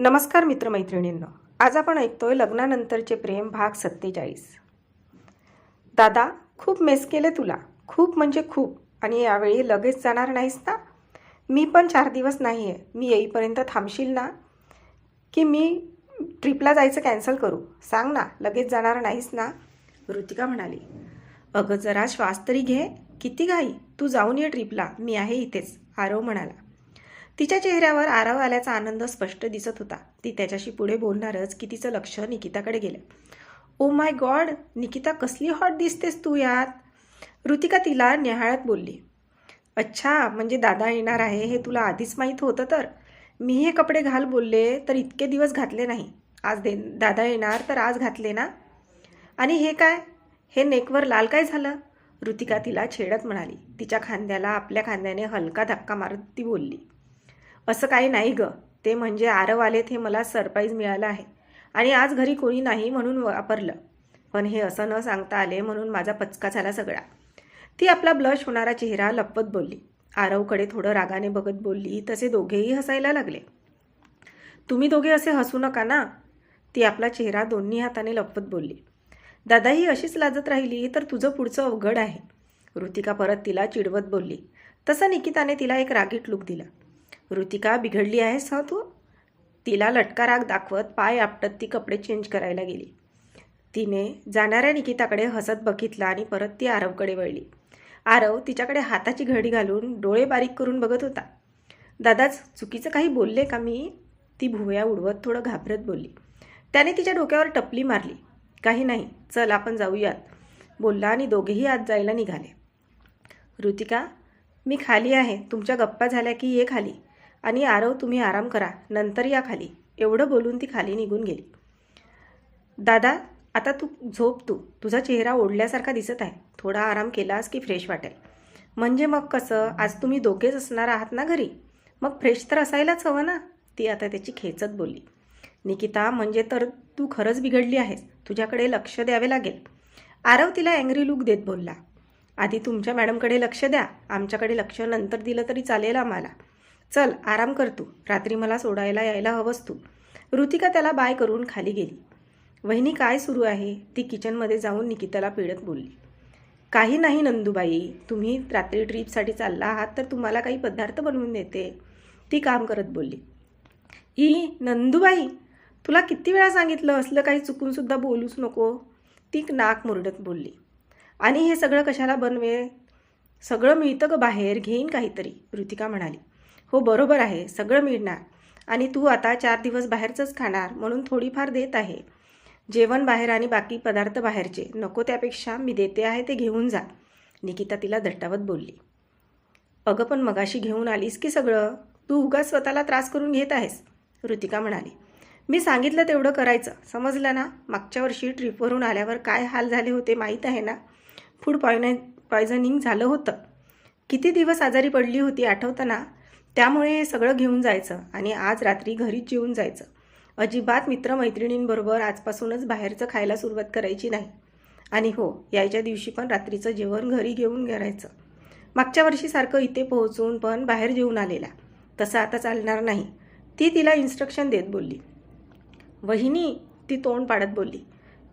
नमस्कार मित्रमैत्रिणींनो, आज आपण ऐकतोय लग्नानंतरचे प्रेम भाग 47। दादा, खूप मिस केले तुला, खूप म्हणजे खूप। आणि यावेळी लगेच जाणार नाहीस ना? मी पण 4 दिवस नाही आहे। मी येईपर्यंत थांबशील ना? की मी ट्रिपला जायचं कॅन्सल करू? सांग ना, लगेच जाणार नाहीस ना? ऋतिका म्हणाली, अगं जरा श्वास तरी घे, किती घाई? तू जाऊन ये ट्रिपला, मी आहे इथेच, आरव म्हणाला। तिच्या चेहऱ्यावर आरव आल्याचा आनंद स्पष्ट दिसत होता। ती त्याच्याशी पुढे बोलणारच की तिचं लक्ष निकिताकडे गेलं। ओ माय गॉड, निकिता कसली हॉट दिसतेस तू यात, ऋतिका तिला निहाळत बोलली। अच्छा, म्हणजे दादा येणार आहे हे तुला आधीच माहीत होतं? तर मी हे कपडे घाल बोलले तर इतके दिवस घातले नाही, आज दादा येणार तर आज घातले ना? आणि हे काय, हे नेकवर लाल काय झालं? ऋतिका तिला छेडत म्हणाली। तिच्या खांद्याला आपल्या खांद्याने हलका धक्का मारत ती बोलली, असं काही नाही ग, ते म्हणजे आरव आलेत हे मला सरप्राईज मिळालं आहे आणि आज घरी कोणी नाही म्हणून वापरलं, पण हे असं न सांगता आले म्हणून माझा पचका झाला सगळा। ती आपला ब्लश होणारा चेहरा लपवत बोलली। आरवकडे थोडं रागाने बघत बोलली, तसे दोघेही हसायला लागले। तुम्ही दोघे असे हसू नका ना, ती आपला चेहरा दोन्ही हाताने लपवत बोलली। दादा ही अशीच लाजत राहिली तर तुझं पुढचं अवघड आहे, ऋतिका परत तिला चिडवत बोलली। तसं निकिताने तिला एक रागीट लुक दिला। ऋतिका, बिघडली आहेस हा तू? तिला लटका राग दाखवत पाय आपटत ती कपडे चेंज करायला गेली। तिने जाणाऱ्या निकिताकडे हसत बघितला आणि परत ती आरवकडे वळली। आरव तिच्याकडे हाताची घडी घालून डोळे बारीक करून बघत होता। दादाच चुकीचं काही बोलले का मी? ती भुवया उडवत थोडं घाबरत बोलली। त्याने तिच्या डोक्यावर टपली मारली। काही नाही, चल आपण जाऊयात, बोलला आणि दोघेही आत जायला निघाले। ऋतिका, मी खाली आहे, तुमच्या गप्पा झाल्या की ये खाली, आणि आरव तुम्ही आराम करा, नंतर या खाली, एवढं बोलून ती खाली निघून गेली। दादा, आता तू झोप, तुझा चेहरा ओढल्यासारखा दिसत आहे, थोडा आराम केलास की फ्रेश वाटेल। म्हणजे मग कसं, आज तुम्ही दोघेच असणार आहात ना घरी, मग फ्रेश तर असायलाच हवं ना, ती आता त्याची खेचत बोलली। निकिता, म्हणजे तर तू खरंच बिघडली आहेस, तुझ्याकडे लक्ष द्यावे लागेल, आरव तिला अँग्री लुक देत बोलला। आधी तुमच्या मॅडमकडे लक्ष द्या, आमच्याकडे लक्ष नंतर दिलं तरी चालेल आम्हाला, चल आराम कर तू, रात्री मला सोडायला यायला हवंस तू। ऋतिका त्याला बाय करून खाली गेली। वहिनी, काय सुरू आहे, ती किचनमध्ये जाऊन निकिताला पिळत बोलली। काही नाही नंदूबाई, तुम्ही रात्री ट्रीपसाठी चालला आहात तर तुम्हाला काही पदार्थ बनवून देते, ती काम करत बोलली। ई नंदूबाई, तुला किती वेळा सांगितलं असलं काही चुकूनसुद्धा बोलूच नको, ती नाक मुरडत बोलली। आणि हे सगळं कशाला बनवे, सगळं मिळतं ग बाहेर, घेईन काहीतरी, ऋतिका म्हणाली। हो बरोबर आहे, सगळं मिळणार, आणि तू आता 4 दिवस बाहेरचंच खाणार म्हणून थोडीफार देत आहे, जेवण बाहेर आणि बाकी पदार्थ बाहेरचे, नको त्यापेक्षा मी देते आहे ते घेऊन जा, निकिता तिला दट्टावत बोलली। अगं पण मगाशी घेऊन आलीस की सगळं, तू उगाच स्वतःला त्रास करून घेत आहेस, ऋतिका म्हणाली। मी सांगितलं तेवढं करायचं, समजलं ना? मागच्या वर्षी ट्रिपवरून आल्यावर काय हाल झाले होते माहीत आहे ना, फूड पॉयझनिंग झालं होतं, किती दिवस आजारी पडली होती आठवतं ना? त्यामुळे हे सगळं घेऊन जायचं आणि आज रात्री घरीच जेवून जायचं, अजिबात मित्रमैत्रिणींबरोबर आजपासूनच बाहेरचं खायला सुरुवात करायची नाही, आणि हो, यायच्या दिवशी पण रात्रीचं जेवण घरी घेऊन करायचं, मागच्या वर्षीसारखं इथे पोहोचून पण बाहेर जेवून आलेला, तसं आता चालणार नाही, ती तिला इन्स्ट्रक्शन देत बोलली। वहिनी, ती तोंड पाडत बोलली।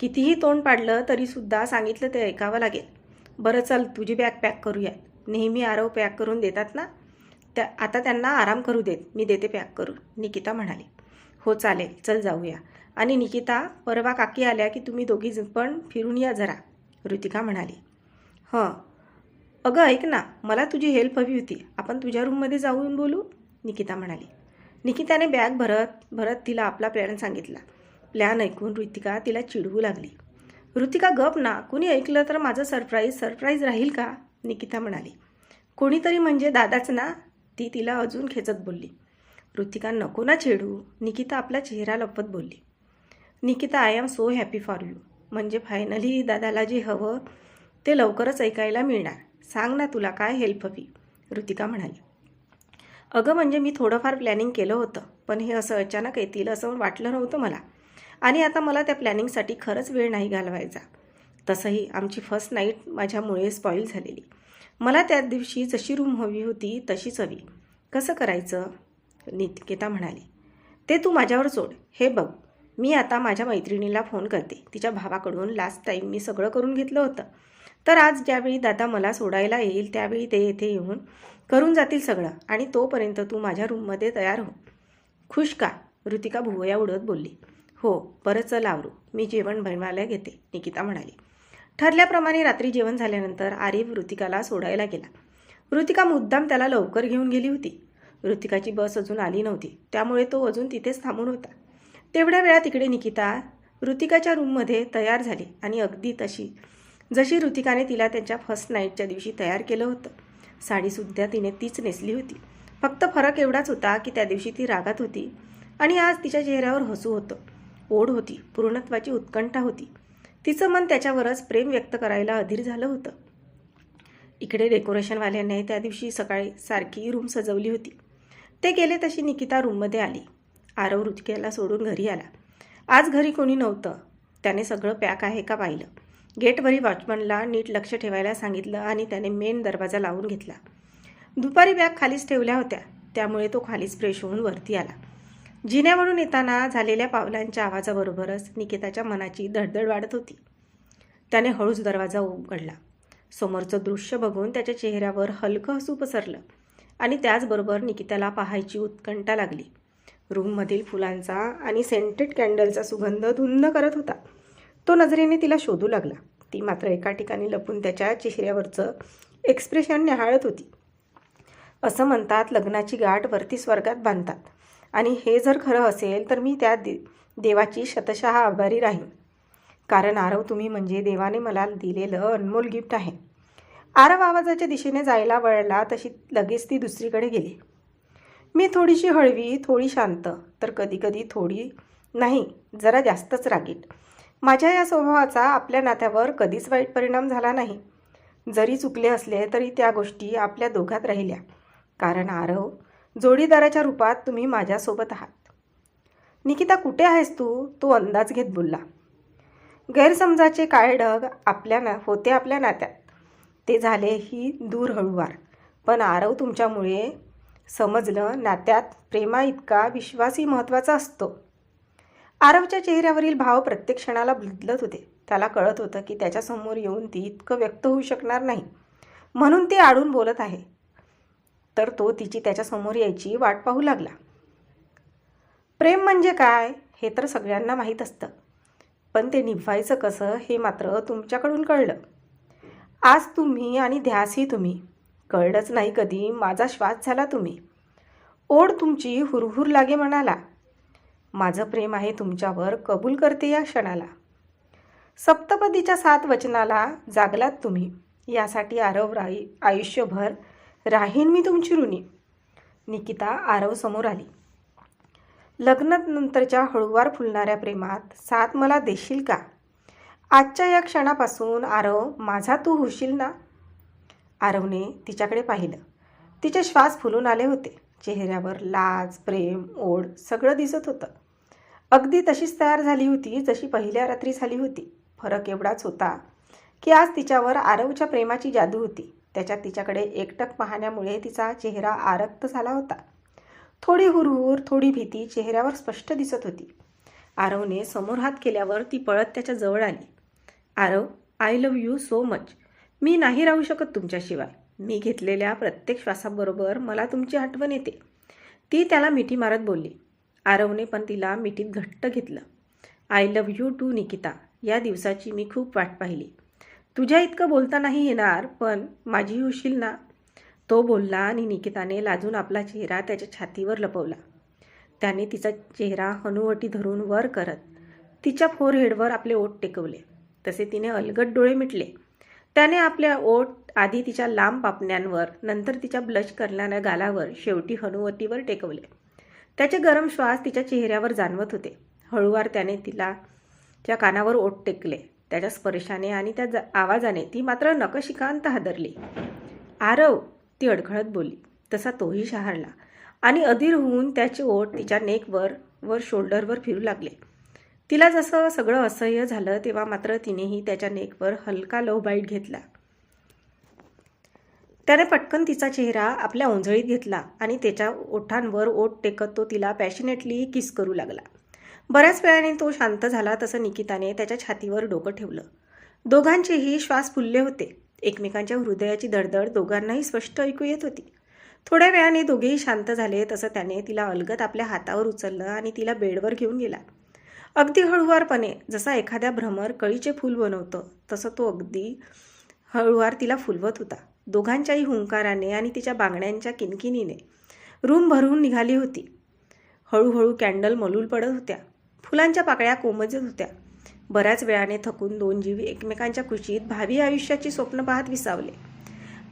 कितीही तोंड पाडलं तरीसुद्धा सांगितलं ते ऐकावं लागेल। बरं चल, तुझी बॅग पॅक करूयात, नेहमी आरव पॅक करून देतात ना, आता त्यांना आराम करू देत, मी देते पॅक करून, निकिता म्हणाली। हो चालेल, चल जाऊया, आणि निकिता, परवा काकी आल्या की तुम्ही दोघी पण फिरून या जरा, ऋतिका म्हणाली। हं, अगं ऐक ना, मला तुझी हेल्प हवी होती, आपण तुझ्या रूममध्ये जाऊन बोलू, निकिता म्हणाली। निकिताने बॅग भरत तिला आपला प्लॅन सांगितला। प्लॅन ऐकून ऋतिका तिला चिडवू लागली। ऋतिका गप ना, कुणी ऐकलं तर माझं सरप्राईज राहील का, निकिता म्हणाली। कोणीतरी म्हणजे दादाच ना, ती तिला अजून खेचत बोलली। ऋतिका, नको ना छेडू, निकिता आपला चेहरा लपवत बोलली। Nikita, I am so happy for you, म्हणजे फायनली दादाला जे हवं ते लवकरच ऐकायला मिळणार, सांग ना तुला काय हेल्प हवी, ऋतिका म्हणाली। अगं म्हणजे मी थोडंफार प्लॅनिंग केलं होतं, पण हे असं अचानक येतील असं वाटलं नव्हतं मला, आणि आता मला त्या प्लॅनिंगसाठी खरंच वेळ नाही घालवायचा, तसंही आमची फर्स्ट नाईट माझ्यामुळे स्पॉईल झालेली, मला त्या दिवशी जशी रूम हवी होती तशीच हवी, कसं करायचं, निकिता म्हणाली। ते तू माझ्यावर सोड. हे बघ, मी आता माझ्या मैत्रिणीला फोन करते. तिच्या भावाकडून लास्ट टाईम मी सगळं करून घेतलं होतं. तर आज ज्यावेळी दादा मला सोडायला येईल त्यावेळी ते येथे येऊन करून जातील सगळं, आणि तोपर्यंत तू माझ्या रूममध्ये तयार हो. खुश का? ऋतिका भुवया उडत बोलली. हो, बरं चल आवरू, मी जेवण बनवायला घेते, निकिता म्हणाली. ठरल्याप्रमाणे रात्री जेवण झाल्यानंतर आरिफ ऋतिकाला सोडायला गेला. ऋतिका मुद्दाम त्याला लवकर घेऊन गेली होती. ऋतिकाची बस अजून आली नव्हती, त्यामुळे तो अजून तिथेच थांबून होता. तेवढ्या वेळात तिकडे निकिता ऋतिकाच्या रूममध्ये तयार झाली, आणि अगदी जशी ऋतिकाने तिला त्यांच्या फर्स्ट नाईटच्या दिवशी तयार केलं होतं. साडीसुद्धा तिने तीच नेसली होती. फक्त फरक एवढाच होता की त्या दिवशी ती रागात होती आणि आज तिच्या चेहऱ्यावर हसू होतं. ओढ होती, पूर्णत्वाची उत्कंठा होती. तिचं मन त्याच्यावरच प्रेम व्यक्त करायला अधीर झालं होतं. इकडे डेकोरेशनवाल्याने त्या दिवशी सकाळी सारखी रूम सजवली होती. ते गेले तशी निकिता रूममध्ये आली. आरव ऋतिकेला सोडून घरी आला. आज घरी कोणी नव्हतं. त्याने सगळं पॅक आहे का पाहिलं. गेटवरील वॉचमनला नीट लक्ष ठेवायला सांगितलं आणि त्याने मेन दरवाजा लावून घेतला. दुपारी बॅग खालीच ठेवल्या होत्या, त्यामुळे तो खालीच फ्रेश होऊन वरती आला. जिन्यावरून येताना झालेल्या पावलांच्या आवाजाबरोबरच निकिताच्या मनाची धडधड वाढत होती. त्याने हळूच दरवाजा उघडला. समोरचं दृश्य बघून त्याच्या चेहऱ्यावर हलकं हसू पसरलं आणि त्याचबरोबर निकिताला पाहायची उत्कंठा लागली. रूममधील फुलांचा आणि सेंटेड कॅन्डलचा सुगंध धुंद करत होता. तो नजरेने तिला शोधू लागला. ती मात्र एका ठिकाणी लपून त्याच्या चेहऱ्यावरचं एक्सप्रेशन निहाळत होती. असं म्हणतात, लग्नाची गाठ वरती स्वर्गात बांधतात, आणि हे जर खरं असेल तर मी त्या देवाची शतशः आभारी राहीन. कारण आरव, तुम्ही म्हणजे देवाने मला दिलेलं अनमोल गिफ्ट आहे. आरव आवाजाच्या दिशेने जायला वळला तशी लगेच ती दुसरीकडे गेली. मी थोडीशी हळवी, थोडी शांत, तर कधीकधी थोडी नाही, जरा जास्तच रागीट. माझ्या या स्वभावाचा आपल्या नात्यावर कधीच वाईट परिणाम झाला नाही. जरी चुकले असले तरी त्या गोष्टी आपल्या दोघात राहिल्या. कारण आरव, जोडीदाराच्या रूपात तुम्ही माझ्यासोबत आहात. निकिता, कुठे आहेस तू? तो अंदाज घेत बोलला. गैरसमजाचे काळे ढग होते आपल्या नात्यात. ते झाले ही दूर हळूवार. पण आरव, तुमच्यामुळे समजलं, नात्यात प्रेमा इतका विश्वासही महत्त्वाचा असतो. आरवच्या चेहऱ्यावरील भाव प्रत्येक क्षणाला बदलत होते. त्याला कळत होतं की त्याच्यासमोर येऊन ती इतकं व्यक्त होऊ शकणार नाही, म्हणून ती आडून बोलत आहे. तर तो तिची त्याच्यासमोर यायची वाट पाहू लागला. प्रेम म्हणजे काय हे तर सगळ्यांना माहीत असतं, पण ते निभवायचं कसं हे मात्र तुमच्याकडून कळलं. आज तुम्ही आणि ध्यासही तुम्ही. कळलंच नाही कधी माझा श्वास झाला तुम्ही. ओढ तुमची हुरहुर लागे मनाला. माझं प्रेम आहे तुमच्यावर, कबूल करते या क्षणाला. सप्तपदीच्या 7 वचनाला जागलात तुम्ही. यासाठी आरव आयुष्यभर राहीन मी तुमची ऋणी. निकिता आरव समोर आली. लग्नानंतरच्या हळूवार फुलणाऱ्या प्रेमात साथ मला देशील का? आजच्या या क्षणापासून आरव, माझा तू होशील ना? आरवने तिच्याकडे पाहिलं. तिचे श्वास फुलून आले होते. चेहऱ्यावर लाज, प्रेम, ओढ सगळं दिसत होतं. अगदी तशीच तयार झाली होती जशी पहिल्या रात्री झाली होती. फरक एवढाच होता की आज तिच्यावर आरवच्या प्रेमाची जादू होती. त्याच्यात तिच्याकडे एकटक पाहण्यामुळे तिचा चेहरा आरक्त झाला होता. थोडी हुरहुर, थोडी भीती चेहऱ्यावर स्पष्ट दिसत होती. आरवने समोर हात केल्यावर ती पळत त्याच्या जवळ आली. Aarav, I love you so much. मी नाही राहू शकत तुमच्याशिवाय. मी घेतलेल्या प्रत्येक श्वासाबरोबर मला तुमची आठवण येते. ती त्याला मिठी मारत बोलली. आरवने पण तिला मिठीत घट्ट घेतलं. I love you too Nikita. या दिवसाची मी खूप वाट पाहिली. तुझ्या इतकं बोलता नाही येणार, पण माझी होशील ना? तो बोलला आणि निकिताने लाजून आपला चेहरा त्याच्या छातीवर लपवला. त्याने तिचा चेहरा हनुवटी धरून वर करत तिच्या फोरहेडवर आपले ओठ टेकवले. तसे तिने अलगद डोळे मिटले. त्याने आपल्या ओठ आधी तिच्या लांब पापण्यांवर, नंतर तिच्या ब्लश करणाऱ्या गालावर, शेवटी हनुवटीवर टेकवले. त्याचे गरम श्वास तिच्या चेहऱ्यावर जाणवत होते. हळूवार त्याने तिच्या कानावर ओठ टेकले. त्याच्या स्पर्शाने आणि त्या आवाजाने ती मात्र नकशिकांत हादरली. आरव, ती अडखळत बोलली. तसा तोही शहारला आणि अधीर होऊन त्याचे ओठ तिच्या नेकवर वर शोल्डरवर फिरू लागले. तिला जसं सगळं असह्य झालं तेव्हा मात्र तिनेही त्याच्या नेकवर हलका लव बाईट घेतला. त्याने पटकन तिचा चेहरा आपल्या ओंजळीत घेतला आणि त्याच्या ओठांवर ओठ टेकत तो तिला पॅशनेटली किस करू लागला. बऱ्याच वेळाने तो शांत झाला तसं निकिताने त्याच्या छातीवर डोकं ठेवलं. दोघांचेही श्वास फुलले होते. एकमेकांच्या हृदयाची धडधड दोघांनाही स्पष्ट ऐकू येत होती. थोड्या वेळाने दोघेही शांत झाले तसं त्याने तिला अलगद आपल्या हातावर उचललं आणि तिला बेडवर घेऊन गेला. अगदी हळुवारपणे, जसा एखाद्या भ्रमर कळीचे फूल बनवतो तसं तो अगदी हळुवार तिला फुलवत होता. दोघांच्याही हुंकाराने आणि तिच्या बांगड्यांच्या किणकिणीने रूम भरून निघाली होती. हळूहळू कॅन्डल मलूल पडत होत्या. फुलांच्या पाकळ्या कोमजत होत्या. बऱ्याच वेळाने थकून दोन जीव एकमेकांच्या कुशीत भावी आयुष्याची स्वप्न पाहत विसावले.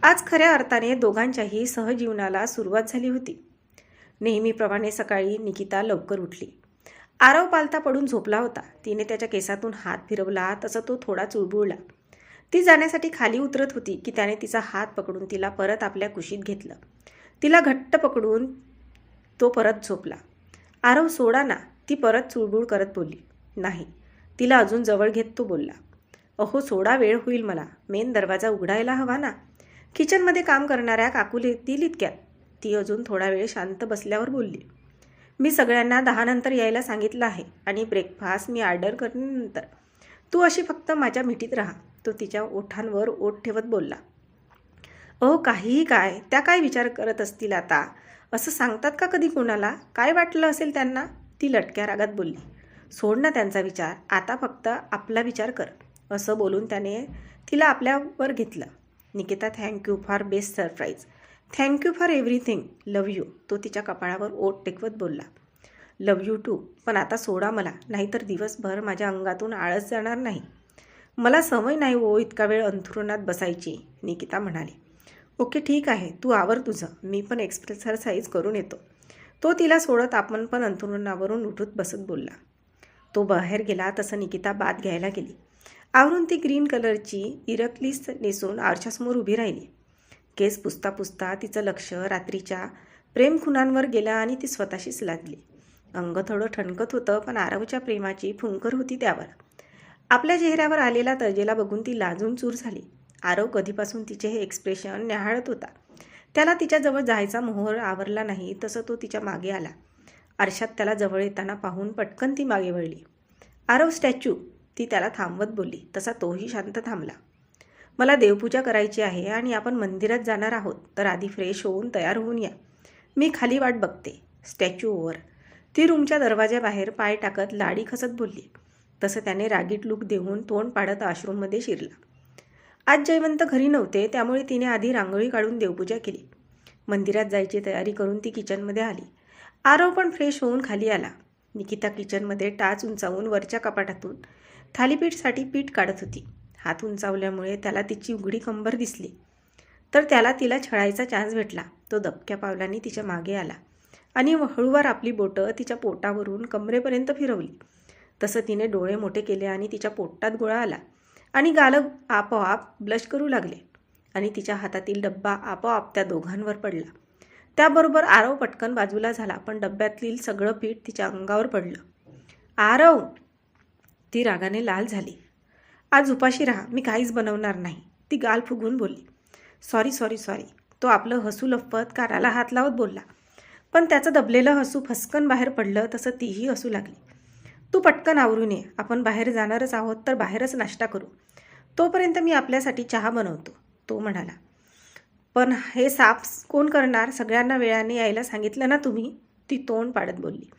आज खऱ्या अर्थाने दोघांच्याही सहजीवनाला सुरुवात झाली होती. नेहमीप्रमाणे सकाळी निकिता लवकर उठली. आरव पालथा पडून झोपला होता. तिने त्याच्या केसातून हात फिरवला तसा तो थोडा चुळबुळला. ती जाण्यासाठी खाली उतरत होती की त्याने तिचा हात पकडून तिला परत आपल्या कुशीत घेतलं. तिला घट्ट पकडून तो परत झोपला. आरव सोडा ना, ती परत चुळबुळ करत बोलली. नाही. तिला अजून जवळ घेत तो बोलला. अहो सोडा, वेळ होईल मला. मेन दरवाजा उघडायला हवा ना. किचनमध्ये काम करणाऱ्या काकूला येतील इतक्यात. ती अजून थोडा वेळ शांत बसल्यावर बोलली. मी सगळ्यांना 10 नंतर यायला सांगितलं आहे आणि ब्रेकफास्ट मी ऑर्डर करण्यानंतर. तू अशी फक्त माझ्या मिठीत राहा. तो तिच्या ओठांवर ओठ ठेवत बोलला. अहो काहीही काय, त्या काय विचार करत असतील आता? असं सांगतात का कधी कोणाला? काय वाटलं असेल त्यांना? ती लटक्या रागात बोलली. सोड ना त्यांचा विचार, आता फक्त आपला विचार कर. असं बोलून त्याने तिला आपल्यावर घेतलं. Nikita, thank you for best surprise. Thank you for everything. Love you. तो तिच्या कपाळावर ओठ टेकवत बोलला. Love you too. पण आता सोडा मला, नाहीतर दिवसभर माझ्या अंगातून आळस जाणार नाही. मला सवय नाही हो इतका वेळ अंथरुणात बसायची, निकिता म्हणाली. ओके ठीक आहे, तू आवर तुझं. मी पण एक्सरसाइज करून येतो. तो तिला सोडत आपण पण अंथरुणावरून उठूत बसत बोलला. तो बाहेर गेला तसं निकिता बाथ घ्यायला गेली. आवरून ती ग्रीन कलरची इरकलीस नेसून आरशासमोर उभी राहिली. केस पुसता पुसता तिचं लक्ष रात्रीच्या प्रेमखुणांवर गेलं आणि ती स्वतःशीच लागली. अंग थोडं ठणकत होतं पण आरवच्या प्रेमाची फुंकर होती त्यावर. आपल्या चेहऱ्यावर आलेला तजेला बघून ती लाजून चूर झाली. आरव कधीपासून तिचे हे एक्सप्रेशन न्याहाळत होता. त्याला तिच्याजवळ जायचा मोहर आवरला नाही तसं तो तिच्या मागे आला. आरशात त्याला जवळ येताना पाहून पटकन ती मागे वळली. आरव स्टॅच्यू. ती त्याला थांबवत बोलली. तसा तोही शांत थांबला. मला देवपूजा करायची आहे आणि आपण मंदिरात जाणार आहोत, तर आधी फ्रेश होऊन तयार होऊन या. मी खाली वाट बघते. Statue over. ती रूमच्या दरवाज्याबाहेर पाय टाकत लाडी खसत बोलली. तसं त्याने रागीट लूक देऊन तोंड पाडत आश्रूममध्ये शिरला. आज जयवंत घरी नव्हते त्यामुळे तिने आधी रांगोळी काढून देवपूजा केली. मंदिरात जायची तयारी करून ती किचनमध्ये आली. आरव पण फ्रेश होऊन खाली आला. निकिता किचनमध्ये टाच उंचावून वरच्या कपाटातून थालीपीठसाठी पीठ काढत होती. हात उंचावल्यामुळे त्याला तिची उघडी कंबर दिसली. तर त्याला तिला छळायचा चान्स भेटला. तो दबक्या पावलांनी तिच्या मागे आला आणि हळूवार आपली बोटं तिच्या पोटावरून कमरेपर्यंत फिरवली. तसं तिने डोळे मोठे केले आणि तिच्या पोटात गोळा आला आणि गालं आपोआप ब्लश करू लागले आणि तिच्या हातातील डब्बा आपोआप त्या दोघांवर पडला. त्याबरोबर आरव पटकन बाजूला झाला पण डब्यातील सगळं पीठ तिच्या अंगावर पडलं. आरव. ती रागाने लाल झाली. आज उपाशी राहा, मी काहीच बनवणार नाही. ती गाल फुगून बोलली. सॉरी. तो आपलं हसू लपवत कानाला हात लावत बोलला. पण त्याचं दबलेलं हसू फसकन बाहेर पडलं तसं तीही हसू लागली. तू पटकन आवरून ये. आपण बाहेर जाणारच आहोत तर बाहेरच नाश्ता करू. तोपर्यंत मी आपल्यासाठी चहा बनवतो, तो म्हणाला. पण हे साफ कोण करणार? सगळ्यांना वेळाने यायला सांगितलं ना तुम्ही? ती तोंड पाडत बोलली.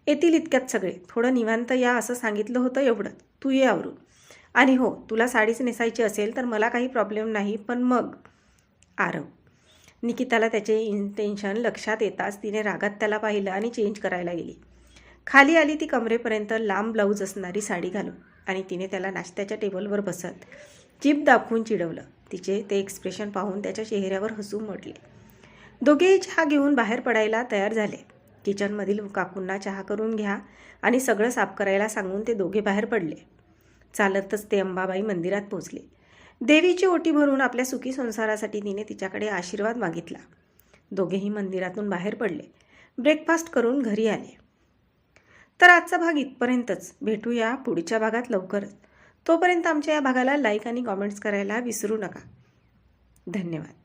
येतील इतक्यात सगळे. थोडं निवांत या असं सांगितलं होतं एवढं. तू ये आवरून. आणि हो, तुला साडीच नेसायची असेल तर मला काही प्रॉब्लेम नाही, पण मग. आरव. निकिताला त्याचे इंटेन्शन लक्षात येताच तिने रागात त्याला पाहिलं आणि चेंज करायला गेली. खाली आली ती कमरेपर्यंत लांब ब्लाऊज असणारी साडी घालून आणि तिने त्याला नाश्त्याच्या टेबलवर बसत जीभ दाखवून चिडवलं. तिचे ते एक्सप्रेशन पाहून त्याच्या चेहऱ्यावर हसू उमटले. दोघेही चहा घेऊन बाहेर पडायला तयार झाले. किचनमधील काकूंना चहा करून घ्या आणि सगळं साफ करायला सांगून ते दोघे बाहेर पडले. चालतच ते अंबाबाई मंदिरात पोहोचले. देवीची ओटी भरून आपल्या सुखी संसारासाठी तिने तिच्याकडे आशीर्वाद मागितला. दोघेही मंदिरातून बाहेर पडले. ब्रेकफास्ट करून घरी आले. तर आजचा भाग इथपर्यंतच. भेटूया पुढच्या भागात लवकरच. तोपर्यंत आमच्या या भागाला लाईक आणि कॉमेंट्स करायला विसरू नका. धन्यवाद.